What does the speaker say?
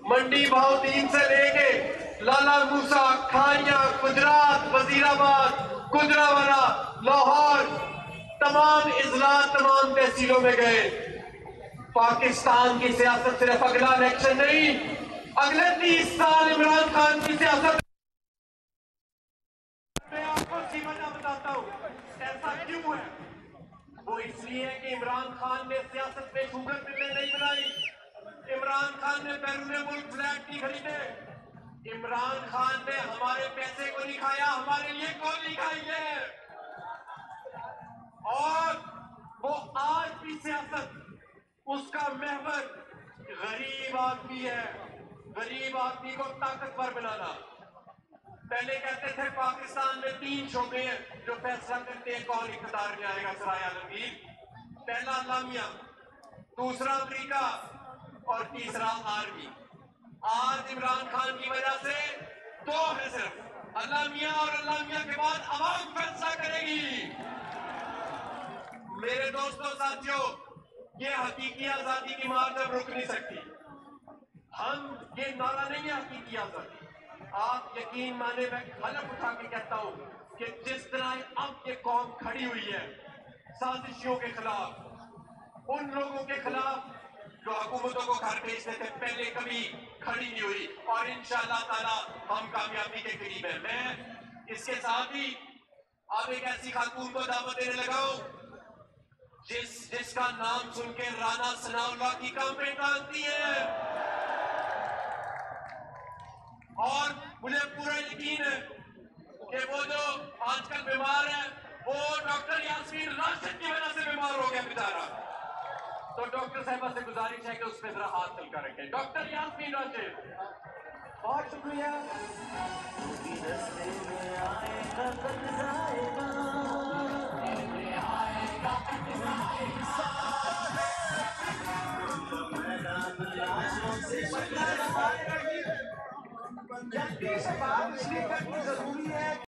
मंडी भावदीन से लेके लाला मूसा, खानिया, गुजरात, वजीराबाद, गुजरावाला, लाहौर, तमाम इजला, तमाम तहसीलों में गए। पाकिस्तान की सियासत सिर्फ अगला इलेक्शन नहीं, अगले 30 साल इमरान खान की सियासत। मैं आपको सी वजह बताता हूं ऐसा क्यों है। वो इसलिए कि इमरान खान ने सियासत में शुगर मिलें नहीं बनाई, इमरान खान ने बैरून मुल्क फ्लैट नहीं खरीदे, इमरान खान ने हमारे पैसे को नहीं खाया, हमारे लिए गोली खाई है। और वो आज भी सियासत उसका महवर गरीब आदमी है, गरीब आदमी को ताकतवर बनाना। पहले कहते थे पाकिस्तान में 3 शोबे हैं जो फैसला करते हैं कौन इख्तियार में आएगा, सराय आलमगीर। पहला अल्लामिया, दूसरा अमेरिका और तीसरा आर्मी। आज इमरान खान की वजह से 2 है सिर्फ, अल्लामिया और अल्लामिया के बाद आवाम फैसला करेगी। मेरे दोस्तों साथियों, ये हकीकी आजादी की मार जब रुक नहीं सकती। हम ये नारा नहीं है हकीकी आजादी। आप यकीन माने, मैं हलफ उठा के कहता हूं कि जिस तरह अब ये कौम खड़ी हुई है साजिशियों के खिलाफ, उन लोगों के खिलाफ जो हुकूमतों को घर भेजते थे, पहले कभी खड़ी नहीं हुई। और इंशाअल्लाह ताला हम कामयाबी के करीब हैं। मैं इसके साथ ही अब एक ऐसी खातून को दावत देने लगा हूं जिसका नाम सुन के राना सनाउल्लाह की कांपे कांपती है। और मुझे पूरा यकीन है कि वो जो आजकल बीमार है वो डॉक्टर यास्मीन राशिद की वजह से बीमार हो गया बेचारा। तो डॉक्टर साहिबा से गुजारिश है कि उस पर जरा हाथ चलकर रखें। डॉक्टर यास्मीन राशिद, बहुत शुक्रिया। जल्दी से बात इसलिए करनी जरूरी है।